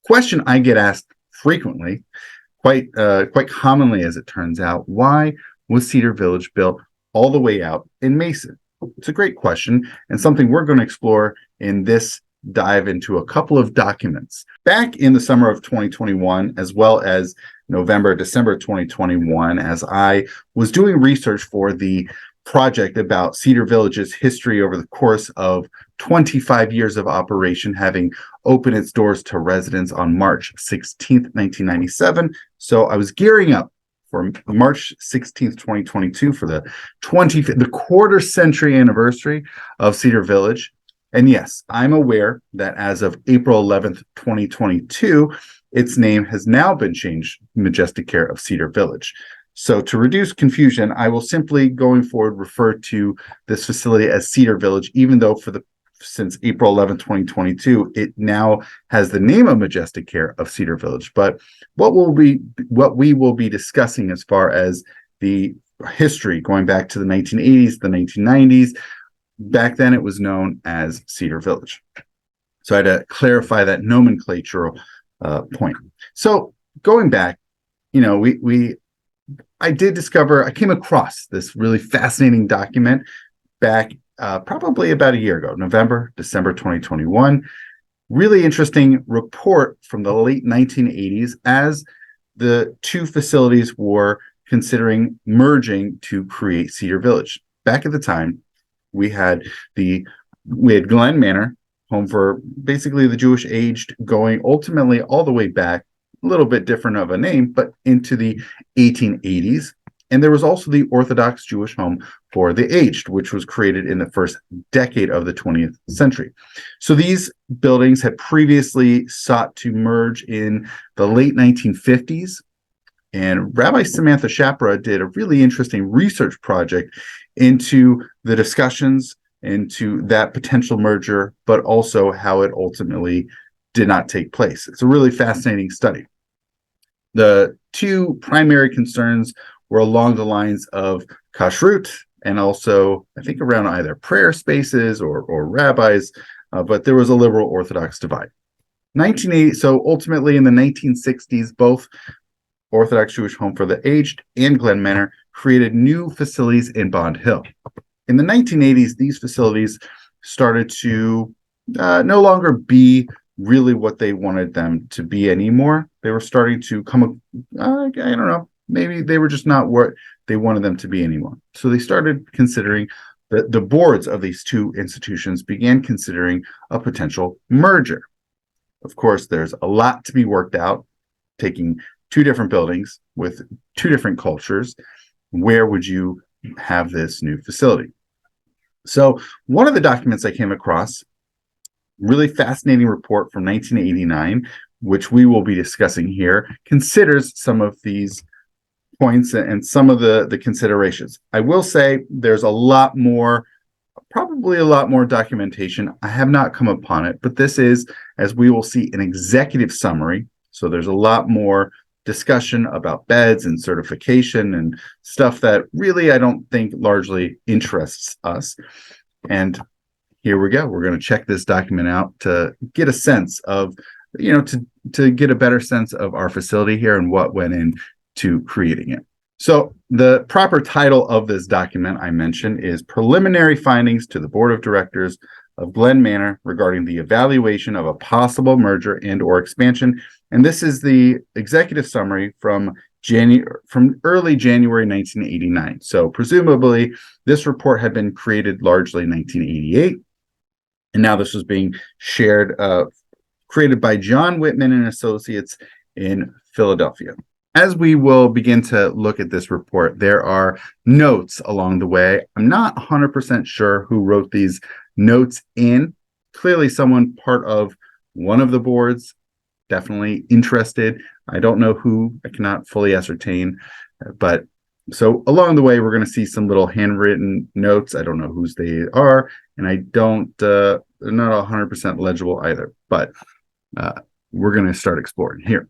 question I get asked frequently, quite commonly as it turns out, why was Cedar Village built all the way out in Mason? It's a great question and something we're going to explore in this dive into a couple of documents. Back in the summer of 2021, as well as November, December 2021, as I was doing research for the project about Cedar Village's history over the course of 25 years of operation, having opened its doors to residents on March 16th, 1997. So I was gearing up for March 16th, 2022 for the quarter century anniversary of Cedar Village. And yes, I'm aware that as of April 11th, 2022, its name has now been changed Majestic Care of Cedar Village. So to reduce confusion, I will simply going forward refer to this facility as Cedar Village, even though since April 11, 2022, it now has the name of Majestic Care of Cedar Village. But what we will be discussing as far as the history going back to the 1980s, the 1990s, back then it was known as Cedar Village. So I had to clarify that nomenclatural point. So going back, I came across this really fascinating document back probably about a year ago, December 2021. Really interesting report from the late 1980s as the two facilities were considering merging to create Cedar Village. Back at the time, we had Glen Manor, home for basically the Jewish aged, going ultimately all the way back, a little bit different of a name, but into the 1880s. And there was also the Orthodox Jewish home for the aged, which was created in the first decade of the 20th century. So these buildings had previously sought to merge in the late 1950s. And Rabbi Samantha Shapra did a really interesting research project into the discussions into that potential merger, but also how it ultimately did not take place. It's a really fascinating study. The two primary concerns were along the lines of kashrut and also, I think, around either prayer spaces or rabbis, but there was a liberal Orthodox divide. 1980. So ultimately in the 1960s, both Orthodox Jewish Home for the Aged and Glen Manor created new facilities in Bond Hill. In the 1980s, these facilities started to no longer be really what they wanted them to be anymore. They were starting to come, I don't know, maybe they were just not what they wanted them to be anymore. So they started considering, the boards of these two institutions began considering a potential merger. Of course, there's a lot to be worked out, taking two different buildings with two different cultures. Where would you have this new facility? So one of the documents I came across, really fascinating report from 1989, which we will be discussing here, considers some of these points and some of the considerations. I will say there's probably a lot more documentation. I have not come upon it, but this is, as we will see, an executive summary. So there's a lot more discussion about beds and certification and stuff that really I don't think largely interests us. And here we go. We're going to check this document out to get a sense of, to get a better sense of our facility here and what went into creating it. So the proper title of this document I mentioned is Preliminary Findings to the Board of Directors of Glen Manor regarding the evaluation of a possible merger and or expansion. And this is the executive summary from early January 1989. So presumably this report had been created largely in 1988. And now this was being shared, created by John Whitman and Associates in Philadelphia. As we will begin to look at this report, there are notes along the way. I'm not 100% sure who wrote these notes in. Clearly someone part of one of the boards, definitely interested. I don't know who, I cannot fully ascertain, but so along the way, we're going to see some little handwritten notes. I don't know whose they are, and they're not 100% legible either, but we're going to start exploring here.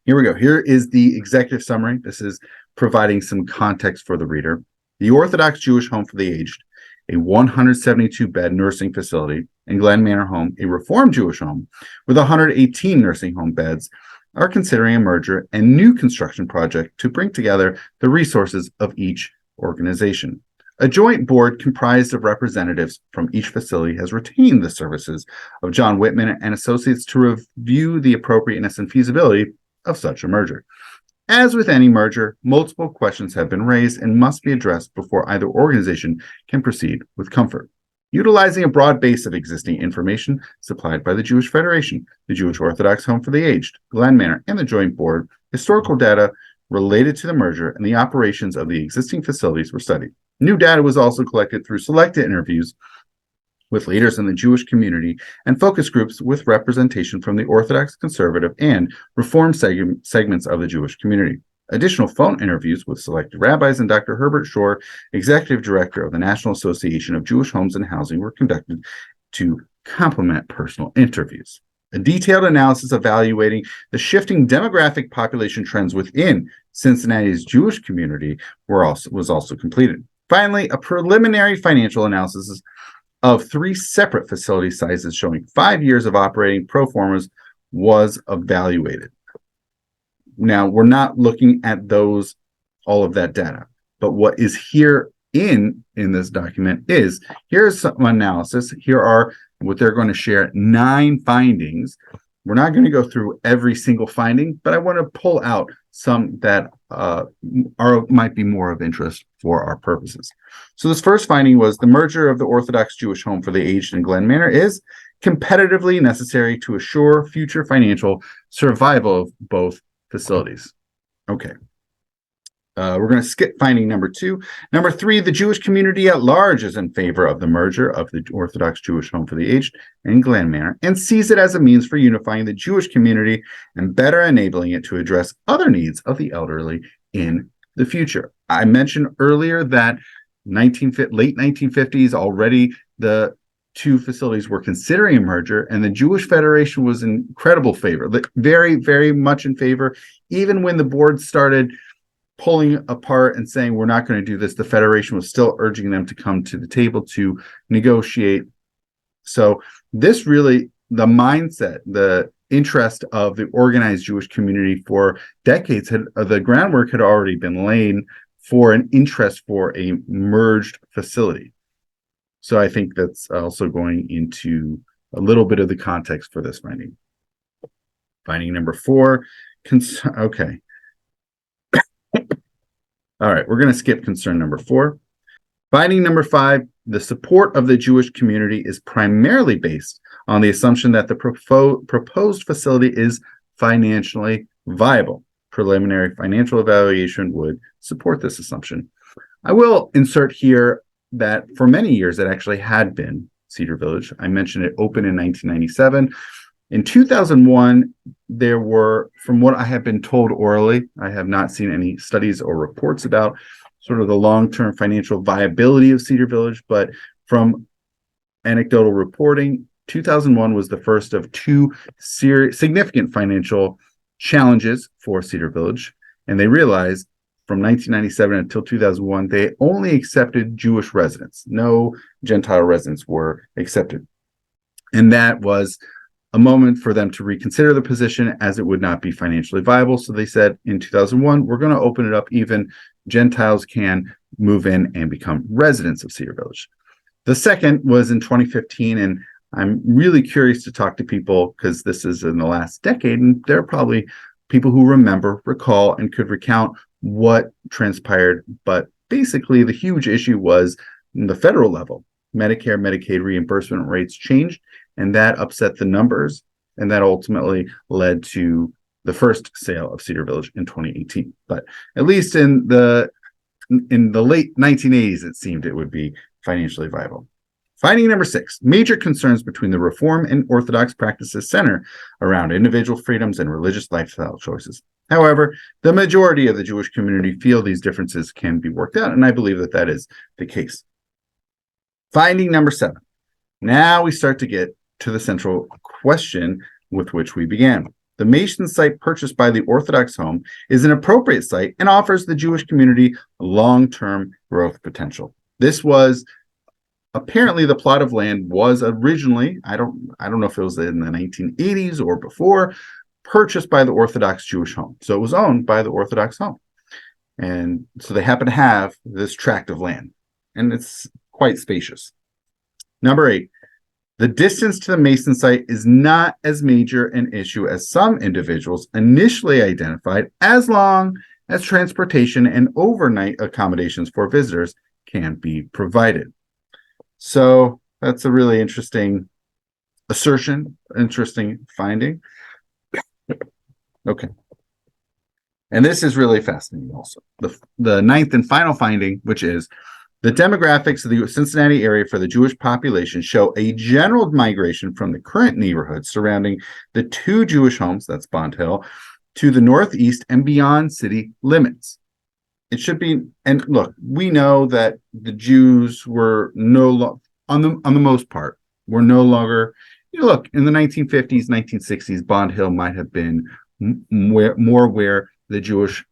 Here we go. Here is the executive summary. This is providing some context for the reader. The Orthodox Jewish Home for the Aged a 172-bed nursing facility, and Glen Manor Home, a Reformed Jewish home with 118 nursing home beds, are considering a merger and new construction project to bring together the resources of each organization. A joint board comprised of representatives from each facility has retained the services of John Whitman and Associates to review the appropriateness and feasibility of such a merger. As with any merger, multiple questions have been raised and must be addressed before either organization can proceed with comfort. Utilizing a broad base of existing information supplied by the Jewish Federation, the Jewish Orthodox Home for the Aged, Glen Manor, and the Joint Board, historical data related to the merger and the operations of the existing facilities were studied. New data was also collected through selected interviews with leaders in the Jewish community and focus groups with representation from the Orthodox, Conservative, and Reform segments of the Jewish community. Additional phone interviews with selected rabbis and Dr. Herbert Shore, Executive Director of the National Association of Jewish Homes and Housing, were conducted to complement personal interviews. A detailed analysis evaluating the shifting demographic population trends within Cincinnati's Jewish community was also completed. Finally, a preliminary financial analysis of 3 separate facility sizes showing 5 years of operating pro formas was evaluated. Now, we're not looking at all of that data, but what is here in this document is, here's some analysis. Here are what they're going to share, 9 findings. We're not going to go through every single finding, but I want to pull out some that might be more of interest for our purposes. So this first finding was the merger of the Orthodox Jewish Home for the Aged in Glen Manor is competitively necessary to assure future financial survival of both facilities. Okay. We're going to skip finding number 2. Number 3, the Jewish community at large is in favor of the merger of the Orthodox Jewish Home for the Aged and Glen Manor and sees it as a means for unifying the Jewish community and better enabling it to address other needs of the elderly in the future. I mentioned earlier that late 1950s already the 2 facilities were considering a merger, and the Jewish Federation was in incredible favor, very, very much in favor. Even when the board started pulling apart and saying, we're not going to do this, the Federation was still urging them to come to the table to negotiate. So this really, the mindset, the interest of the organized Jewish community for decades, the groundwork had already been laid for an interest for a merged facility. So I think that's also going into a little bit of the context for this finding. Finding number 4, okay. All right, we're going to skip concern number 4. Finding number 5, the support of the Jewish community is primarily based on the assumption that the proposed facility is financially viable. Preliminary financial evaluation would support this assumption. I will insert here that for many years it actually had been Cedar Village. I mentioned it opened in 1997. In 2001, there were, from what I have been told orally, I have not seen any studies or reports about sort of the long-term financial viability of Cedar Village, but from anecdotal reporting, 2001 was the first of 2 significant financial challenges for Cedar Village, and they realized from 1997 until 2001, they only accepted Jewish residents. No Gentile residents were accepted. And that was a moment for them to reconsider the position, as it would not be financially viable. So they said in 2001, we're going to open it up. Even Gentiles can move in and become residents of Cedar Village. The second was in 2015, and I'm really curious to talk to people because this is in the last decade, and there are probably people who recall, and could recount what transpired. But basically, the huge issue was the federal level. Medicare, Medicaid reimbursement rates changed, and that upset the numbers, and that ultimately led to the first sale of Cedar Village in 2018. But at least in the late 1980s, it seemed it would be financially viable. Finding number 6, major concerns between the Reform and Orthodox practices center around individual freedoms and religious lifestyle choices. However, the majority of the Jewish community feel these differences can be worked out, and I believe that that is the case. Finding number 7. Now we start to get to the central question with which we began. The Mason site purchased by the Orthodox Home is an appropriate site and offers the Jewish community long-term growth potential. This was Apparently, the plot of land was originally, I don't know if it was in the 1980s or before, purchased by the Orthodox Jewish home. So it was owned by the Orthodox home. And so they happen to have this tract of land, and it's quite spacious. Number 8, the distance to the Mason site is not as major an issue as some individuals initially identified, as long as transportation and overnight accommodations for visitors can be provided. So that's a really interesting assertion, interesting finding. Okay. And this is really fascinating also. The ninth and final finding, which is the demographics of the Cincinnati area for the Jewish population show a general migration from the current neighborhood surrounding the 2 Jewish homes, that's Bond Hill, to the northeast and beyond city limits. It should be, and look, we know that the Jews were on the most part, were no longer, look, in the 1950s, 1960s, Bond Hill might have been more where the Jewish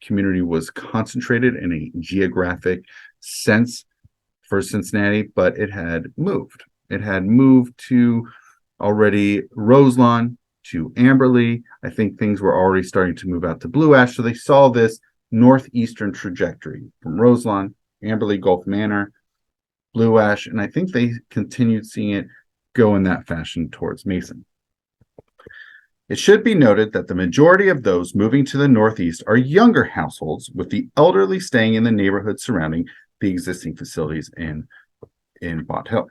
community was concentrated in a geographic sense for Cincinnati, but it had moved. It had moved to already Roselawn, to Amberley. I think things were already starting to move out to Blue Ash. So they saw this northeastern trajectory from Roselawn, Amberley, Gulf Manor, Blue Ash, and I think they continued seeing it go in that fashion towards Mason. It should be noted that the majority of those moving to the northeast are younger households, with the elderly staying in the neighborhood surrounding the existing facilities in Bond Hill.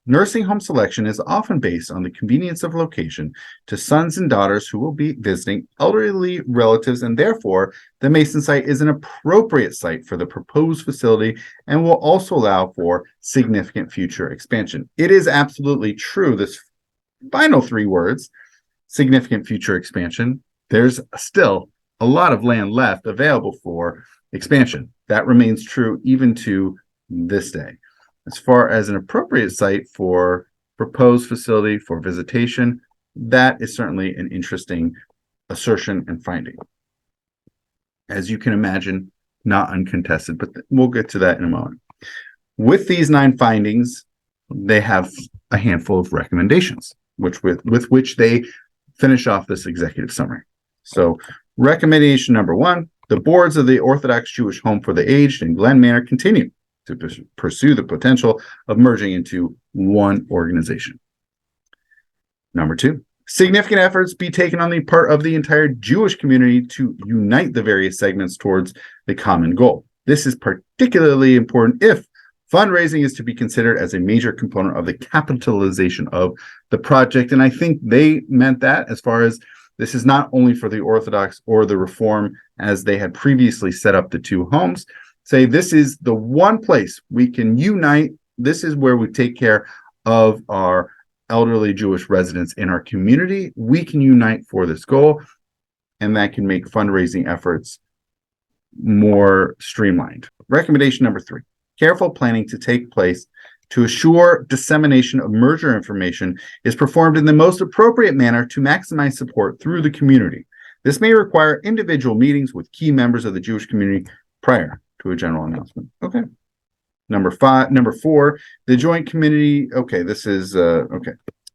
Nursing home selection is often based on the convenience of location to sons and daughters who will be visiting elderly relatives, and therefore the Mason site is an appropriate site for the proposed facility and will also allow for significant future expansion. It is absolutely true, this final 3 words, significant future expansion. There's still a lot of land left available for expansion. That remains true even to this day. As far as an appropriate site for proposed facility for visitation, that is certainly an interesting assertion and finding. As you can imagine, not uncontested, but we'll get to that in a moment. With these 9 findings, they have a handful of recommendations, with which they finish off this executive summary. So, recommendation number 1, the boards of the Orthodox Jewish Home for the Aged in Glen Manor continue to pursue the potential of merging into one organization. Number 2, significant efforts be taken on the part of the entire Jewish community to unite the various segments towards the common goal. This is particularly important if fundraising is to be considered as a major component of the capitalization of the project. And I think they meant that, as far as this is not only for the Orthodox or the Reform, as they had previously set up the 2 homes. Say, this is the one place we can unite. This is where we take care of our elderly Jewish residents in our community. We can unite for this goal, and that can make fundraising efforts more streamlined. Recommendation number 3, careful planning to take place to assure dissemination of merger information is performed in the most appropriate manner to maximize support through the community. This may require individual meetings with key members of the Jewish community prior to a general announcement. Okay. Number 4, the joint committee. Okay, this is okay.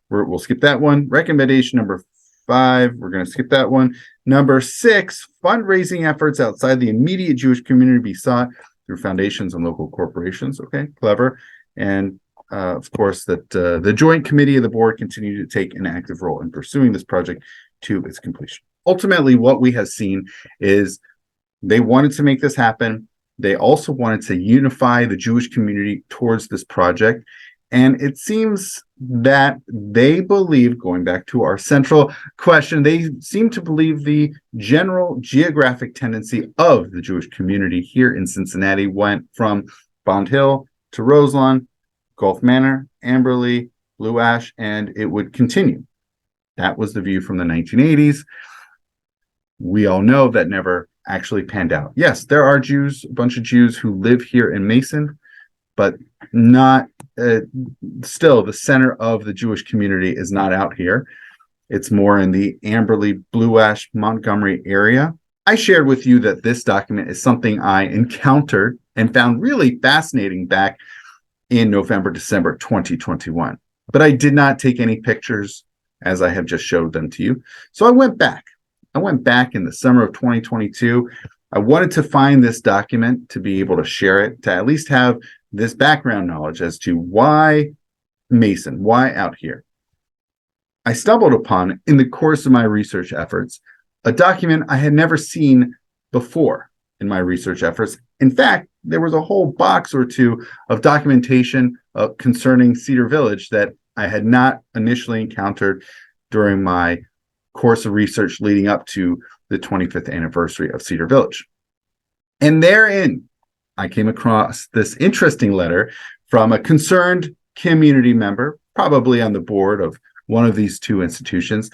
We'll skip that one. Recommendation number 5, we're going to skip that one. Number 6, fundraising efforts outside the immediate Jewish community be sought through foundations and local corporations. Okay, clever. And of course, that the joint committee of the board continue to take an active role in pursuing this project to its completion. Ultimately, what we have seen is they wanted to make this happen. They also wanted to unify the Jewish community towards this project. And it seems that they believe, going back to our central question, they seem to believe the general geographic tendency of the Jewish community here in Cincinnati went from Bond Hill to Roselawn, Gulf Manor, Amberley, Blue Ash, and it would continue. That was the view from the 1980s. We all know that never actually panned out. Yes, there are Jews, a bunch of Jews who live here in Mason, but not still the center of the Jewish community is not out here. It's more in the Amberley, Blue Ash, Montgomery area. I shared with you that this document is something I encountered and found really fascinating back in November, December 2021. But I did not take any pictures as I have just showed them to you. So I went back. I went back in the summer of 2022. I wanted to find this document to be able to share it, to at least have this background knowledge as to why Mason, why out here. I stumbled upon, in the course of my research efforts, a document I had never seen before in my research efforts. In fact, there was a whole box or two of documentation concerning Cedar Village that I had not initially encountered during my course of research leading up to the 25th anniversary of Cedar Village. And therein, I came across this interesting letter from a concerned community member, probably on the board of one of these two institutions.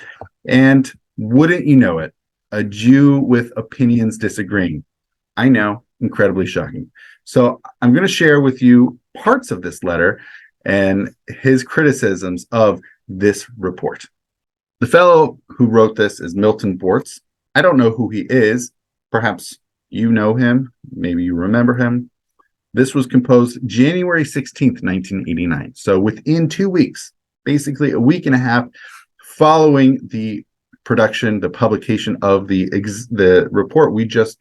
And wouldn't you know it, a Jew with opinions disagreeing. I know, incredibly shocking. So I'm going to share with you parts of this letter and his criticisms of this report. The fellow who wrote this is Milton Bortz. I don't know who he is. Perhaps you know him. Maybe you remember him. This was composed January 16th, 1989. So within 2 weeks, basically a week and a half following the production, the publication of the report we just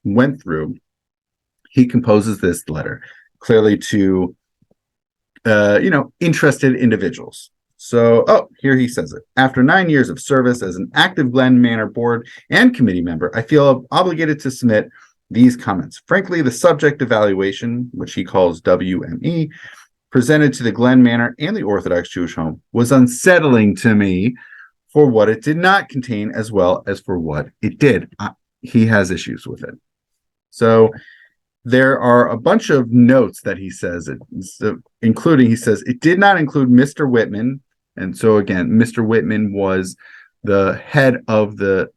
went through, he composes this letter clearly to interested individuals. So, here he says it. After 9 years of service as an active Glen Manor board and committee member, I feel obligated to submit these comments. Frankly, the subject evaluation, which he calls WME, presented to the Glen Manor and the Orthodox Jewish Home was unsettling to me for what it did not contain as well as for what it did. He has issues with it. So there are a bunch of notes that he says, including, he says, it did not include Mr. Whitman. And so again, Mr. Whitman was the head of the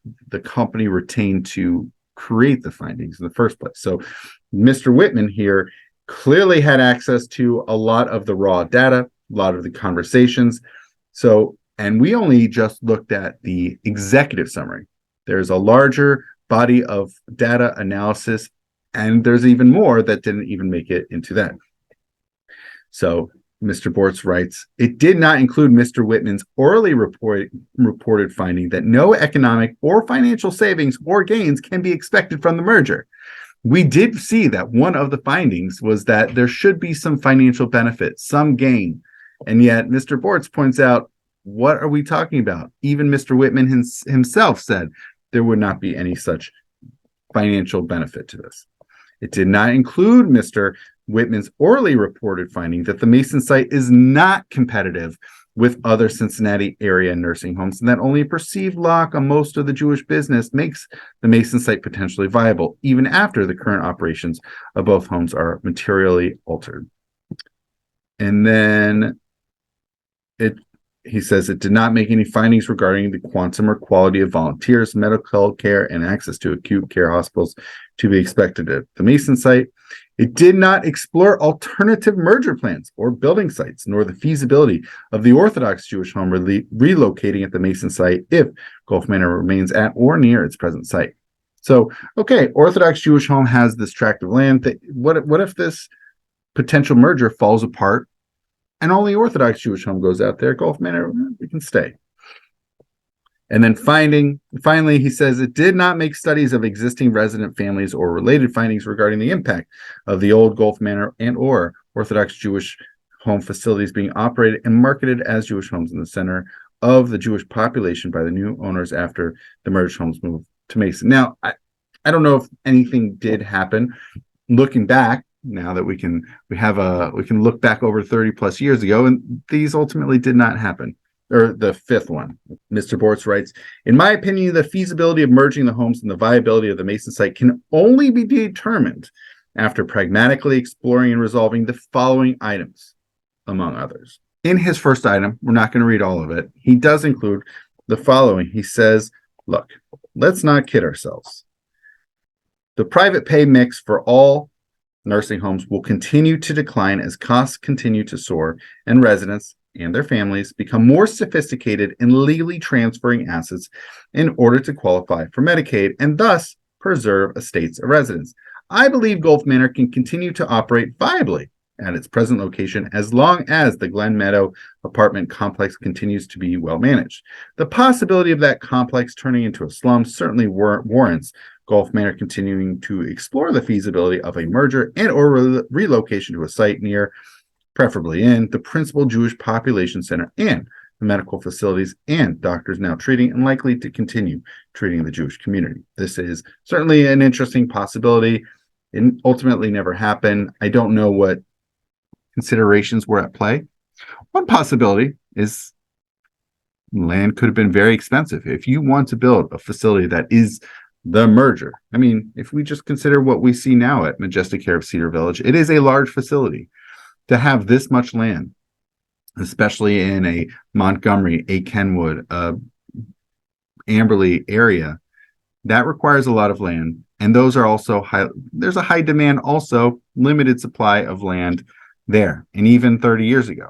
company retained to create the findings in the first place. So Mr. Whitman here clearly had access to a lot of the raw data, a lot of the conversations. So, and we only just looked at the executive summary. There's a larger body of data analysis, and there's even more that didn't even make it into that. So Mr. Bortz writes, it did not include Mr. Whitman's orally reported finding that no economic or financial savings or gains can be expected from the merger. We did see that one of the findings was that there should be some financial benefit, some gain. And yet Mr. Bortz points out, what are we talking about? Even Mr. Whitman himself said there would not be any such financial benefit to this. It did not include Mr. Whitman's orally reported finding that the Mason site is not competitive with other Cincinnati area nursing homes, and that only a perceived lock on most of the Jewish business makes the Mason site potentially viable, even after the current operations of both homes are materially altered. And then he says it did not make any findings regarding the quantum or quality of volunteers, medical care, and access to acute care hospitals to be expected at the Mason site. It did not explore alternative merger plans or building sites, nor the feasibility of the Orthodox Jewish home relocating at the Mason site if Gulf Manor remains at or near its present site. So, okay, Orthodox Jewish home has this tract of land. What if this potential merger falls apart and only Orthodox Jewish home goes out there? Gulf Manor, we can stay. And then finally, he says it did not make studies of existing resident families or related findings regarding the impact of the old Gulf Manor and or Orthodox Jewish home facilities being operated and marketed as Jewish homes in the center of the Jewish population by the new owners after the merged homes moved to Mason. Now, I don't know if anything did happen. Looking back, now that we can look back over 30 plus years ago, and these ultimately did not happen. Or the fifth one, Mr. Bortz writes, in my opinion, the feasibility of merging the homes and the viability of the Mason site can only be determined after pragmatically exploring and resolving the following items, among others. In his first item, we're not going to read all of it. He does include the following. He says, look, let's not kid ourselves. The private pay mix for all nursing homes will continue to decline as costs continue to soar and residents and their families become more sophisticated in legally transferring assets in order to qualify for Medicaid and thus preserve a state's residence. I believe Gulf Manor can continue to operate viably at its present location as long as the Glen Meadow apartment complex continues to be well managed. The possibility of that complex turning into a slum certainly warrants Gulf Manor continuing to explore the feasibility of a merger and or relocation to a site near, preferably in, the principal Jewish population center and the medical facilities and doctors now treating and likely to continue treating the Jewish community. This is certainly an interesting possibility. It ultimately never happened. I don't know what considerations were at play. One possibility is land could have been very expensive. If you want to build a facility that is the merger, I mean, if we just consider what we see now at Majestic Care of Cedar Village, it is a large facility. To have this much land, especially in a Montgomery, a Kenwood, Amberley area, that requires a lot of land. And those are also there's a high demand, also limited supply of land there. And even 30 years ago,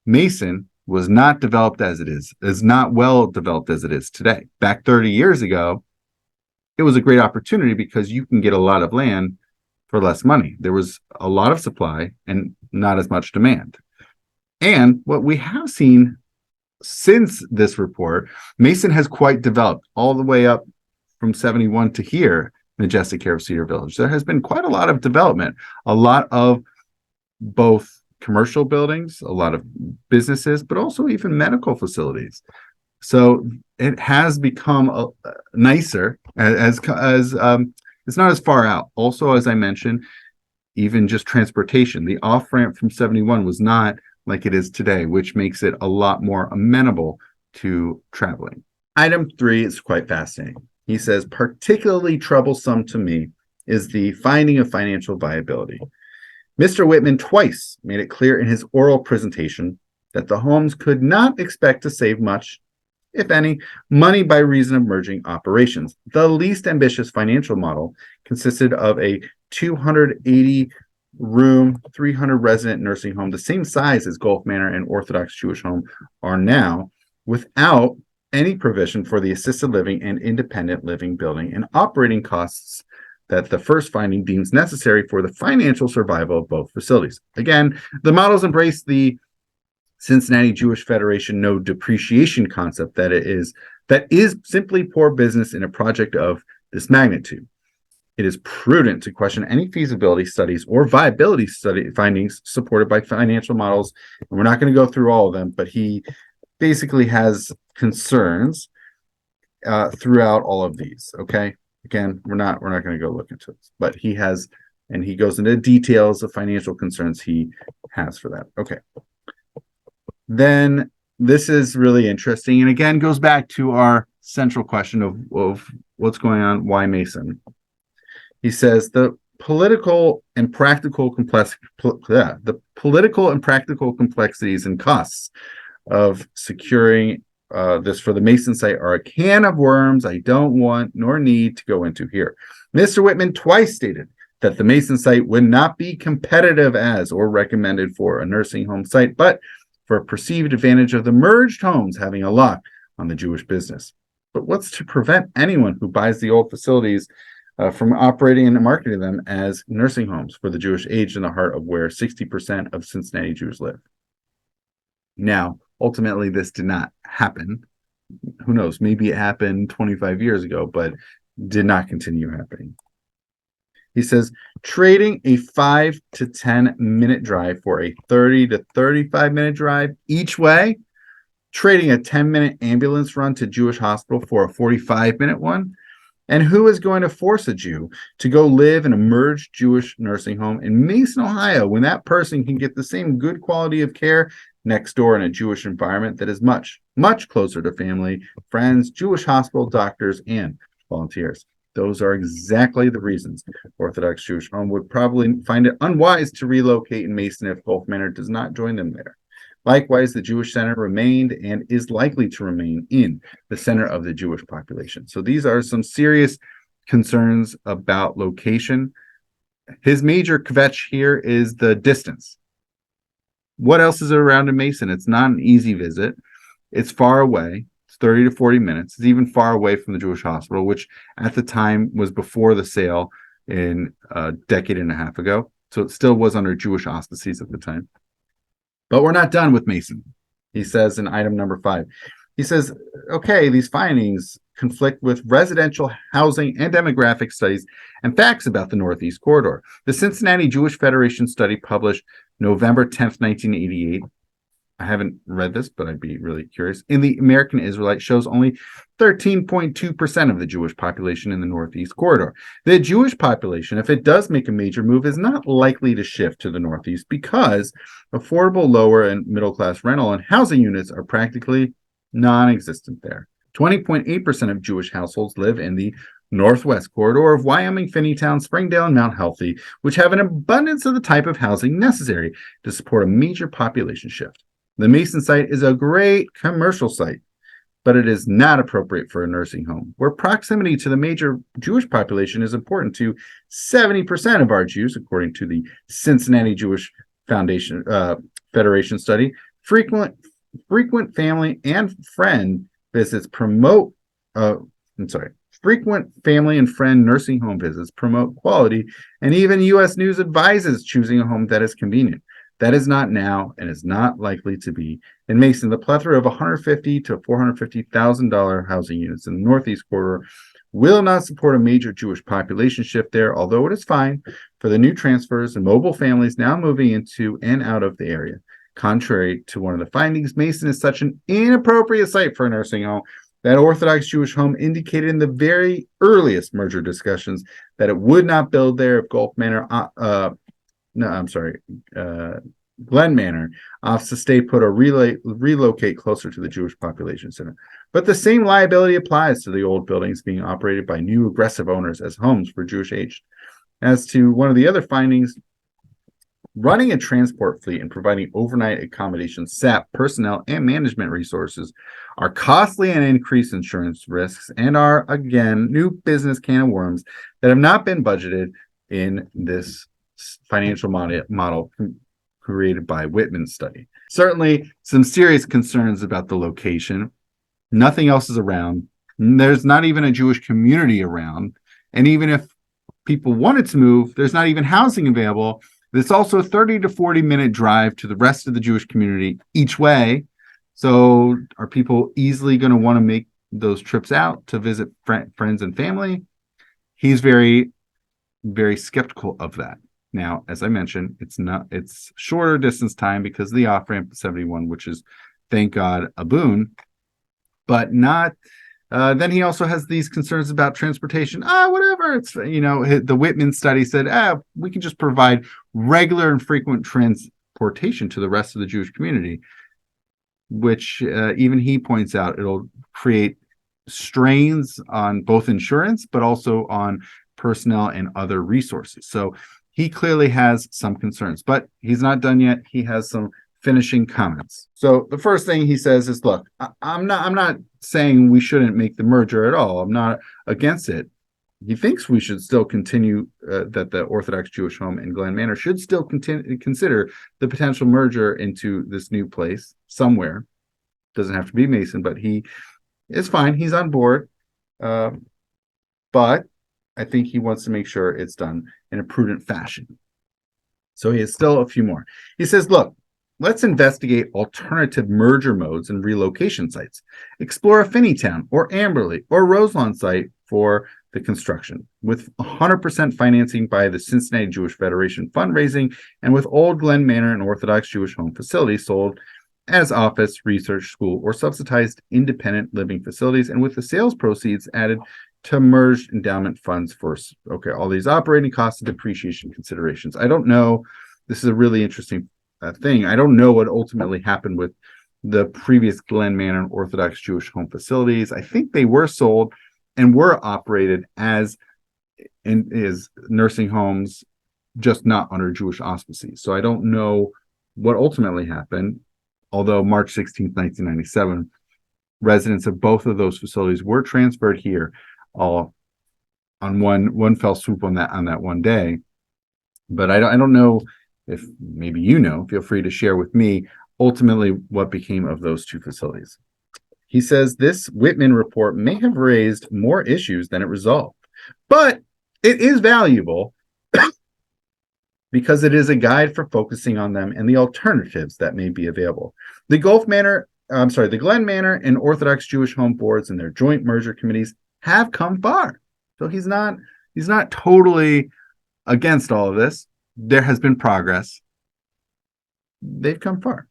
Mason was not developed as it is not well developed as it is today. Back 30 years ago, it was a great opportunity because you can get a lot of land for less money. There was a lot of supply and not as much demand. And what we have seen since this report, Mason has quite developed all the way up from 71 to here, Majestic Care of Cedar Village. There has been quite a lot of development, a lot of both commercial buildings, a lot of businesses, but also even medical facilities. So it has become nicer as it's not as far out. Also, as I mentioned, even just transportation, the off-ramp from 71 was not like it is today, which makes it a lot more amenable to traveling. Item 3 is quite fascinating. He says, particularly troublesome to me is the finding of financial viability. Mr. Whitman twice made it clear in his oral presentation that the homes could not expect to save much, if any, money by reason of merging operations. The least ambitious financial model consisted of a 280-room, 300-resident nursing home, the same size as Gulf Manor and Orthodox Jewish Home are now, without any provision for the assisted living and independent living building and operating costs that the first finding deems necessary for the financial survival of both facilities. Again, the models embrace the Cincinnati Jewish Federation no depreciation concept that is simply poor business in a project of this magnitude. It is prudent to question any feasibility studies or viability study findings supported by financial models. And we're not going to go through all of them, but he basically has concerns throughout all of these. Okay, again, we're not going to go look into this, but he has, and he goes into details of financial concerns he has for that. Okay. Then this is really interesting, and again goes back to our central question of what's going on, why Mason. He says the political and practical complexities and costs of securing this for the Mason site are a can of worms I don't want nor need to go into here. Mr. Whitman twice stated that the Mason site would not be competitive as or recommended for a nursing home site, but for a perceived advantage of the merged homes having a lock on the Jewish business. But what's to prevent anyone who buys the old facilities from operating and marketing them as nursing homes for the Jewish age in the heart of where 60% of Cincinnati Jews live? Now, ultimately, this did not happen. Who knows? Maybe it happened 25 years ago, but did not continue happening. He says, trading a 5 to 10 minute drive for a 30 to 35 minute drive each way, trading a 10-minute ambulance run to Jewish hospital for a 45-minute one. And who is going to force a Jew to go live in a merged Jewish nursing home in Mason, Ohio, when that person can get the same good quality of care next door in a Jewish environment that is much, much closer to family, friends, Jewish hospital, doctors, and volunteers? Those are exactly the reasons Orthodox Jewish Home would probably find it unwise to relocate in Mason if Gulf Manor does not join them there. Likewise, the Jewish Center remained and is likely to remain in the center of the Jewish population. So these are some serious concerns about location. His major kvetch here is the distance. What else is around in Mason? It's not an easy visit. It's far away. 30 to 40 minutes. It's even far away from the Jewish hospital, which at the time was before the sale in a decade and a half ago. So it still was under Jewish auspices at the time. But we're not done with Mason. He says in item number 5, he says, okay, these findings conflict with residential housing and demographic studies and facts about the Northeast Corridor. The Cincinnati Jewish Federation study published November 10th, 1988. I haven't read this, but I'd be really curious. In the American Israelite shows only 13.2% of the Jewish population in the Northeast Corridor. The Jewish population, if it does make a major move, is not likely to shift to the Northeast because affordable lower and middle class rental and housing units are practically non-existent there. 20.8% of Jewish households live in the Northwest Corridor of Wyoming, Finneytown, Springdale, and Mount Healthy, which have an abundance of the type of housing necessary to support a major population shift. The Mason site is a great commercial site, but it is not appropriate for a nursing home, where proximity to the major Jewish population is important to 70% of our Jews, according to the Cincinnati Jewish Federation study. Frequent family and friend visits promote. Frequent family and friend nursing home visits promote quality, and even U.S. News advises choosing a home that is convenient. That is not now and is not likely to be. In Mason, the plethora of $150,000 to $450,000 housing units in the Northeast Corridor will not support a major Jewish population shift there, although it is fine for the new transfers and mobile families now moving into and out of the area. Contrary to one of the findings, Mason is such an inappropriate site for a nursing home that Orthodox Jewish Home indicated in the very earliest merger discussions that it would not build there if Glen Manor opts to stay put or relocate closer to the Jewish population center. But the same liability applies to the old buildings being operated by new aggressive owners as homes for Jewish aged. As to one of the other findings, running a transport fleet and providing overnight accommodation, SAP, personnel, and management resources are costly and increase insurance risks and are, again, new business can of worms that have not been budgeted in this financial model created by Whitman's study. Certainly some serious concerns about the location. Nothing else is around. There's not even a Jewish community around. And even if people wanted to move, there's not even housing available. It's also a 30 to 40 minute drive to the rest of the Jewish community each way. So are people easily going to want to make those trips out to visit friends and family? He's very, very skeptical of that. Now, as I mentioned, it's shorter distance time because of the off-ramp 71, which is, thank God, a boon, but not. Then he also has these concerns about transportation. Whatever. It's, the Whitman study said, we can just provide regular and frequent transportation to the rest of the Jewish community, which even he points out it'll create strains on both insurance, but also on personnel and other resources. So he clearly has some concerns, but he's not done yet. He has some finishing comments. So the first thing he says is, look, I'm not saying we shouldn't make the merger at all. I'm not against it. He thinks we should still continue, that the Orthodox Jewish Home in Glen Manor should still consider the potential merger into this new place somewhere. Doesn't have to be Mason, but he is fine. He's on board. But I think he wants to make sure it's done in a prudent fashion. So he has still a few more. He says, look, let's investigate alternative merger modes and relocation sites. Explore a Finneytown or Amberley or Roselawn site for the construction, with 100% financing by the Cincinnati Jewish Federation fundraising, and with Old Glen Manor and Orthodox Jewish Home facilities sold as office, research, school, or subsidized independent living facilities, and with the sales proceeds added to merged endowment funds for, all these operating costs and depreciation considerations. I don't know. This is a really interesting thing. I don't know what ultimately happened with the previous Glen Manor and Orthodox Jewish Home facilities. I think they were sold and were operated as nursing homes, just not under Jewish auspices. So I don't know what ultimately happened, although March 16th, 1997, residents of both of those facilities were transferred here all on one fell swoop on that one day. But I don't know if maybe feel free to share with me ultimately what became of those two facilities. He says this Whitman report may have raised more issues than it resolved, but it is valuable because it is a guide for focusing on them and the alternatives that may be available. The Glen Manor and Orthodox Jewish Home boards and their joint merger committees have come far. So he's not totally against all of this. There has been progress. They've come far.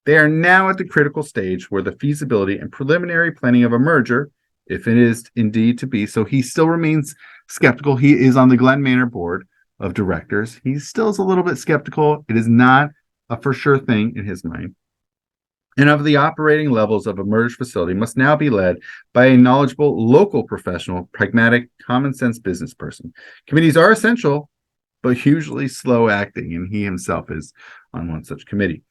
They are now at the critical stage where the feasibility and preliminary planning of a merger, if it is indeed to be, so he still remains skeptical. He is on the Glen Manor board of directors. He still is a little bit skeptical. It is not a for sure thing in his mind. And of the operating levels of a merged facility must now be led by a knowledgeable local professional, pragmatic, common sense business person. Committees are essential, but usually slow acting, and he himself is on one such committee.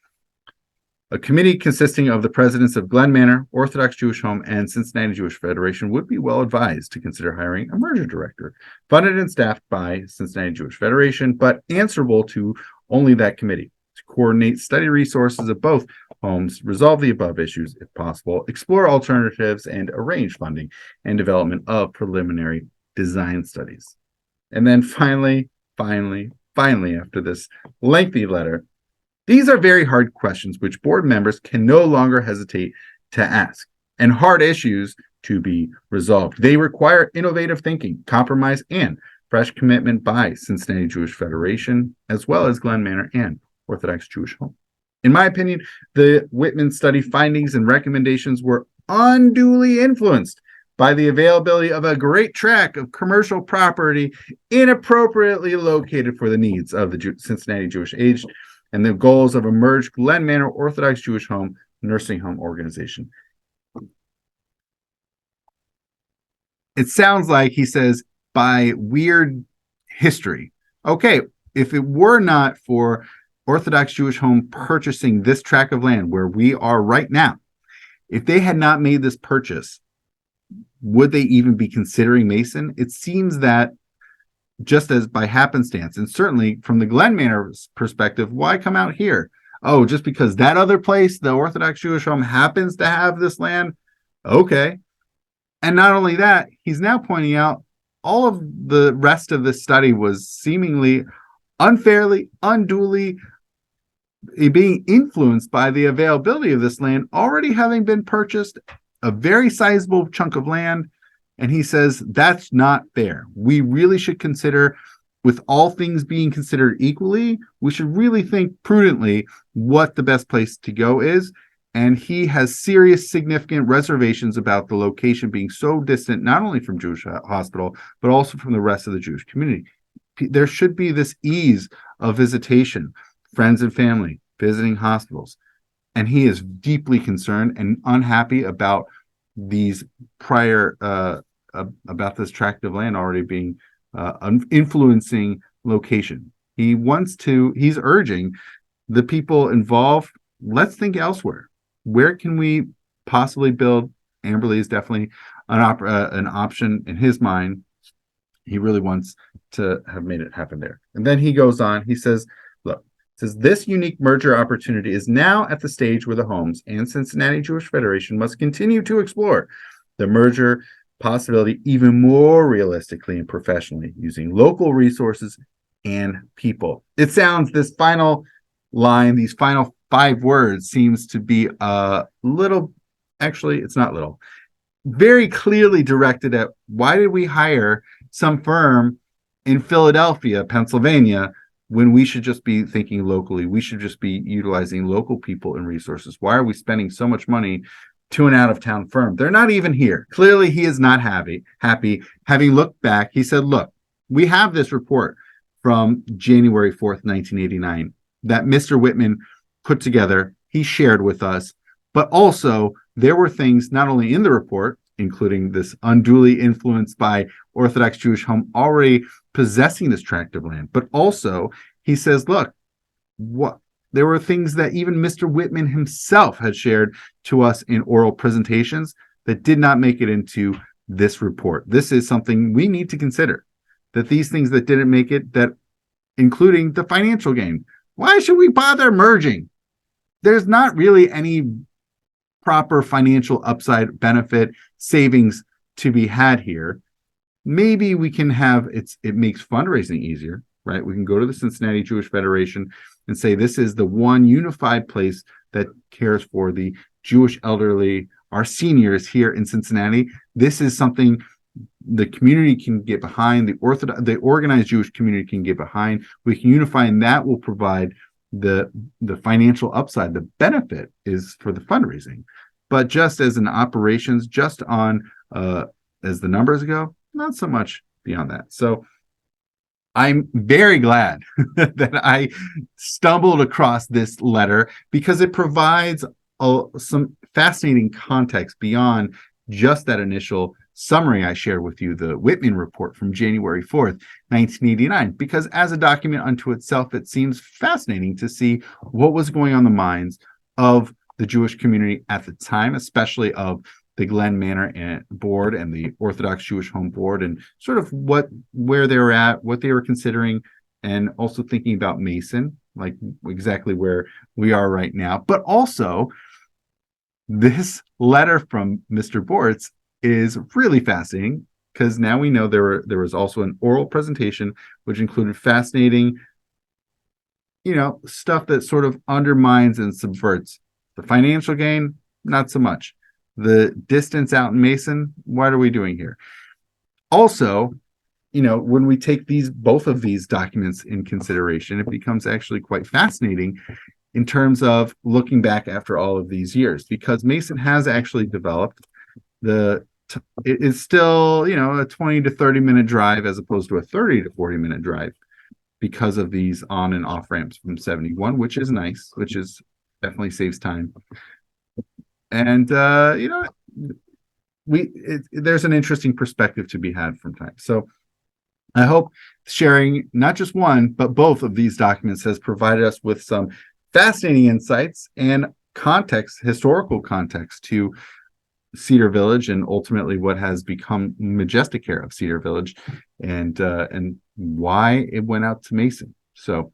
A committee consisting of the presidents of Glen Manor, Orthodox Jewish Home, and Cincinnati Jewish Federation would be well advised to consider hiring a merger director, funded and staffed by Cincinnati Jewish Federation, but answerable to only that committee, to coordinate study resources of both homes, resolve the above issues if possible, explore alternatives, and arrange funding and development of preliminary design studies. And then finally, after this lengthy letter, these are very hard questions which board members can no longer hesitate to ask, and hard issues to be resolved. They require innovative thinking, compromise, and fresh commitment by Cincinnati Jewish Federation, as well as Glen Manor and Orthodox Jewish Home. In my opinion, the Whitman study findings and recommendations were unduly influenced by the availability of a great tract of commercial property inappropriately located for the needs of the Cincinnati Jewish aged and the goals of a merged Glen Manor Orthodox Jewish Home nursing home organization. It sounds like he says by weird history. Okay, if it were not for Orthodox Jewish Home purchasing this tract of land where we are right now, if they had not made this purchase, would they even be considering Mason? It seems that just as by happenstance, and certainly from the Glen Manor perspective, why come out here? Oh, just because that other place, the Orthodox Jewish Home, happens to have this land? Okay. And not only that, he's now pointing out all of the rest of this study was seemingly unfairly, unduly being influenced by the availability of this land already having been purchased, a very sizable chunk of land. And he says that's not fair. We really should consider, with all things being considered equally, we should really think prudently what the best place to go is. And he has serious, significant reservations about the location being so distant, not only from Jewish Hospital, but also from the rest of the Jewish community. There should be this ease of visitation, friends and family, visiting hospitals. And he is deeply concerned and unhappy about these prior about this tract of land already being influencing location. He's urging the people involved, let's think elsewhere. Where can we possibly build? Amberley is definitely an option in his mind. He really wants to have made it happen there. And then he goes on, he says, this unique merger opportunity is now at the stage where the homes and Cincinnati Jewish Federation must continue to explore the merger possibility even more realistically and professionally, using local resources and people. It sounds, this final line, these final 5 words seems to be a little, actually, it's not little, very clearly directed at why did we hire some firm in Philadelphia, Pennsylvania, when we should just be thinking locally? We should just be utilizing local people and resources. Why are we spending so much money to an out-of-town firm? They're not even here. Clearly, he is not happy. Having looked back, he said, look, we have this report from January 4th, 1989, that Mr. Whitman put together. He shared with us, but also there were things not only in the report, including this unduly influenced by Orthodox Jewish Home already possessing this tract of land, but also he says, look, there were things that even Mr. Whitman himself had shared to us in oral presentations that did not make it into this report. This is something we need to consider, that these things that didn't make it, that including the financial gain. Why should we bother merging? There's not really any proper financial upside benefit savings to be had here. Maybe we can have it makes fundraising easier. right? We can go to the Cincinnati Jewish Federation and say this is the one unified place that cares for the Jewish elderly, our seniors here in Cincinnati. This is something the community can get behind, the organized Jewish community can get behind. We can unify, and that will provide the financial upside. The benefit is for the fundraising, but just as an operations, just on as the numbers go, not so much beyond that. So I'm very glad that I stumbled across this letter because it provides some fascinating context beyond just that initial summary I shared with you, the Whitman report from January 4th, 1989. Because as a document unto itself, it seems fascinating to see what was going on in the minds of the Jewish community at the time, especially of the Glen Manor board and the Orthodox Jewish Home Board, and sort of where they were at, what they were considering, and also thinking about Mason, like exactly where we are right now. But also, this letter from Mr. Bortz is really fascinating because now we know there was also an oral presentation which included fascinating, stuff that sort of undermines and subverts the financial gain, not so much. The distance out in Mason, what are we doing here? Also, when we take both of these documents in consideration, it becomes actually quite fascinating in terms of looking back after all of these years, because Mason has actually developed it is still, a 20 to 30 minute drive as opposed to a 30 to 40 minute drive because of these on and off ramps from 71, which is nice, which is definitely saves time. And, there's an interesting perspective to be had from time. So I hope sharing not just one, but both of these documents has provided us with some fascinating insights and historical context to Cedar Village, and ultimately what has become Majestic Care of Cedar Village, and why it went out to Mason. So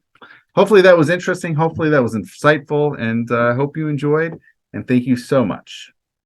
hopefully that was interesting. Hopefully that was insightful, and I hope you enjoyed. And thank you so much.